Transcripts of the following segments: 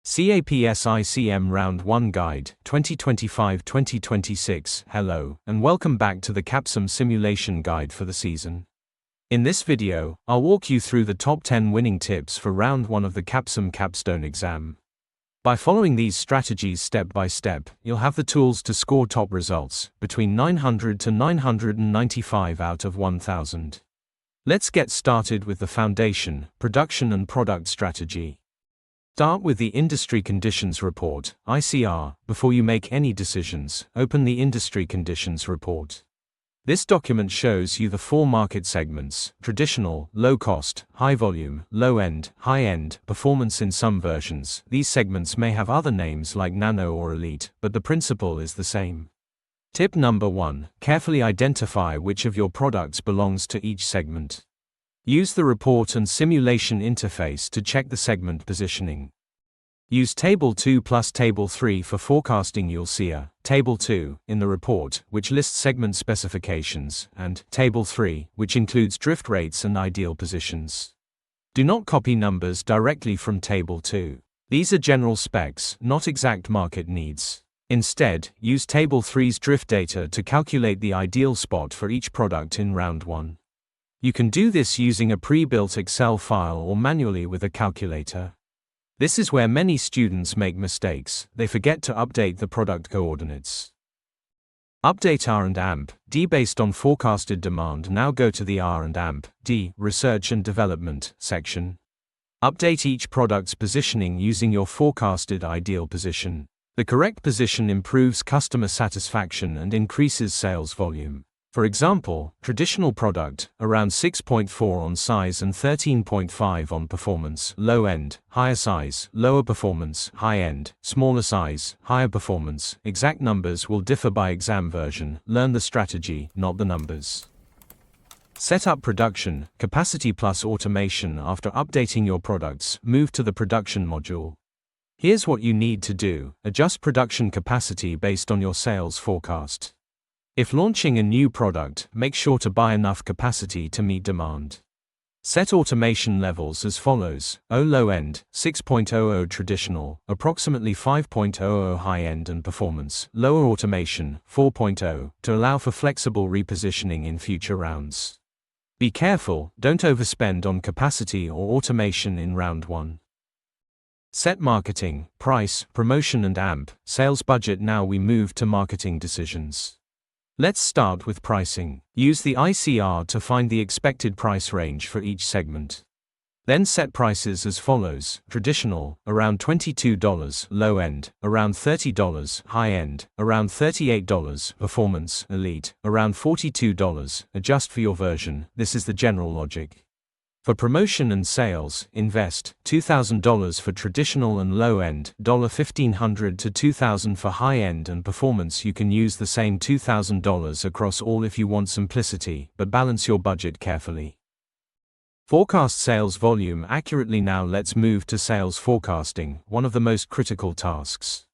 Capsim Round 1 Guide, 2025-2026. Hello, and welcome back to the Capsim Simulation Guide for the season. In this video, I'll walk you through the top 10 winning tips for Round 1 of the Capsim Capstone exam. By following these strategies step by step, you'll have the tools to score top results, between 900 to 995 out of 1000. Let's get started with the foundation, production and product strategy. Start with the Industry Conditions Report, ICR. Before you make any decisions, open the Industry Conditions Report. This document shows you the 4 market segments: traditional, low cost, high volume, low end, high end, performance. In some versions, these segments may have other names like nano or elite, but the principle is the same. Tip number 1. Carefully identify which of your products belongs to each segment. Use the report and simulation interface to check the segment positioning. Use Table 2 plus Table 3 for forecasting. You'll see a Table 2 in the report, which lists segment specifications, and Table 3, which includes drift rates and ideal positions. Do not copy numbers directly from Table 2. These are general specs, not exact market needs. Instead, use Table 3's drift data to calculate the ideal spot for each product in Round 1. You can do this using a pre-built Excel file or manually with a calculator. This is where many students make mistakes. They forget to update the product coordinates. Update R&D based on forecasted demand. Now go to the R&D, Research and Development section. Update each product's positioning using your forecasted ideal position. The correct position improves customer satisfaction and increases sales volume. For example, traditional product, around 6.4 on size and 13.5 on performance, low end, higher size, lower performance, high end, smaller size, higher performance. Exact numbers will differ by exam version. Learn the strategy, not the numbers. Set up production, capacity plus automation. After updating your products, move to the production module. Here's what you need to do: adjust production capacity based on your sales forecast. If launching a new product, make sure to buy enough capacity to meet demand. Set automation levels as follows: low end, 6.00 traditional, approximately 5.00 high end and performance, lower automation, 4.0, to allow for flexible repositioning in future rounds. Be careful, don't overspend on capacity or automation in Round 1. Set marketing, price, promotion and sales budget. Now we move to marketing decisions. Let's start with pricing. Use the ICR to find the expected price range for each segment. Then set prices as follows: traditional, around $22, low end, around $30, high end, around $38, performance, elite, around $42. Adjust for your version. This is the general logic. For promotion and sales, invest $2,000 for traditional and low end, $1,500 to $2,000 for high end and performance. You can use the same $2,000 across all if you want simplicity, but balance your budget carefully. Forecast sales volume accurately. Now let's move to sales forecasting, one of the most critical tasks.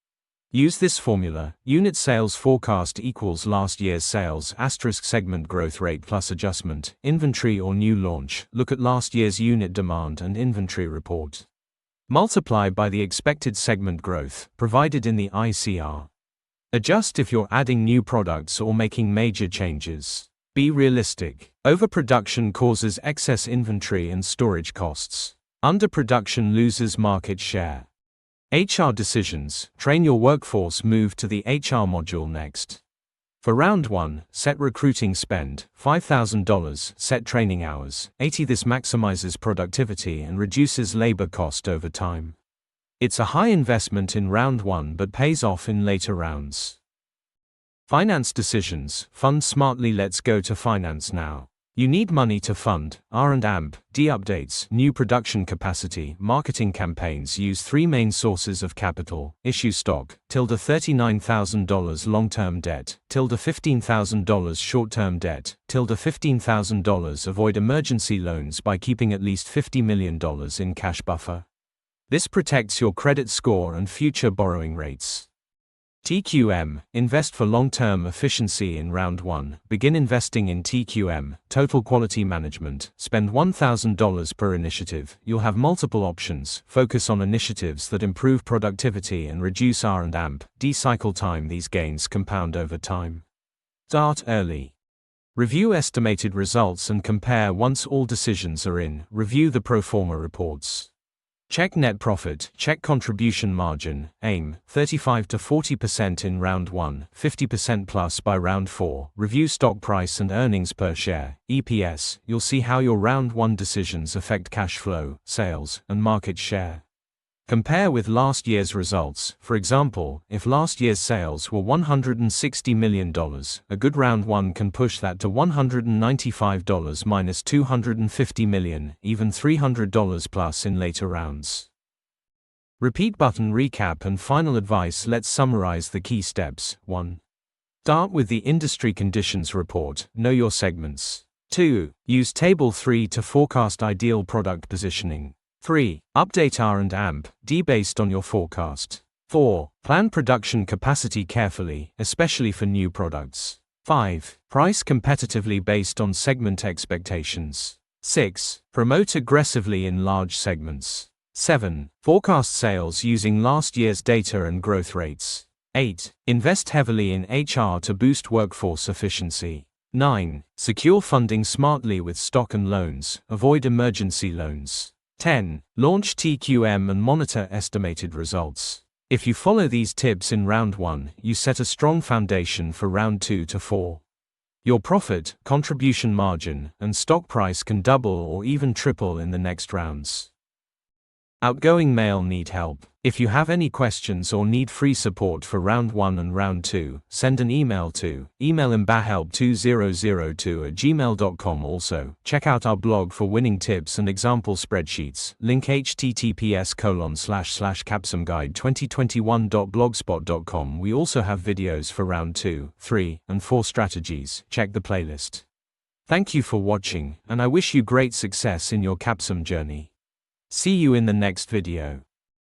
Use this formula: unit sales forecast equals last year's sales * segment growth rate plus adjustment, inventory or new launch. Look at last year's unit demand and inventory report. Multiply by the expected segment growth, provided in the ICR. Adjust if you're adding new products or making major changes. Be realistic. Overproduction causes excess inventory and storage costs. Underproduction loses market share. HR decisions. Train your workforce. Move to the HR module next. For Round 1, set recruiting spend, $5,000, set training hours, 80. This maximizes productivity and reduces labor cost over time. It's a high investment in Round 1 but pays off in later rounds. Finance decisions. Fund smartly. Let's go to finance now. You need money to fund R&D updates, new production capacity, marketing campaigns. Use 3 main sources of capital: issue stock, $39,000 long-term debt, $15,000 short-term debt, $15,000. Avoid emergency loans by keeping at least $50 million in cash buffer. This protects your credit score and future borrowing rates. TQM, invest for long-term efficiency in round 1. Begin investing in TQM, Total Quality Management. Spend $1,000 per initiative. You'll have multiple options. Focus on initiatives that improve productivity and reduce R&D cycle time. These gains compound over time. Start early. Review estimated results and compare once all decisions are in. Review the pro forma reports. Check net profit, check contribution margin, aim 35 to 40% in round 1, 50% plus by round 4. Review stock price and earnings per share, EPS. You'll see how your round 1 decisions affect cash flow, sales, and market share. Compare with last year's results. For example, if last year's sales were $160 million, a good round 1 can push that to $195 minus $250 million, even $300 plus in later rounds. Repeat button recap and final advice. Let's summarize the key steps. 1. Start with the industry conditions report. Know your segments. 2. Use table 3 to forecast ideal product positioning. 3. Update R&D based on your forecast. 4. Plan production capacity carefully, especially for new products. 5. Price competitively based on segment expectations. 6. Promote aggressively in large segments. 7. Forecast sales using last year's data and growth rates. 8. Invest heavily in HR to boost workforce efficiency. 9. Secure funding smartly with stock and loans, avoid emergency loans. 10. Launch TQM and monitor estimated results. If you follow these tips in round 1, you set a strong foundation for round 2 to 4. Your profit, contribution margin, and stock price can double or even triple in the next rounds. Outgoing mail need help. If you have any questions or need free support for round 1 and round 2, send an email to email@help2002@gmail.com. Also, check out our blog for winning tips and example spreadsheets. Link https://capsimguide2021.blogspot.com. We also have videos for round 2, 3, and 4 strategies. Check the playlist. Thank you for watching, and I wish you great success in your Capsim journey. See you in the next video.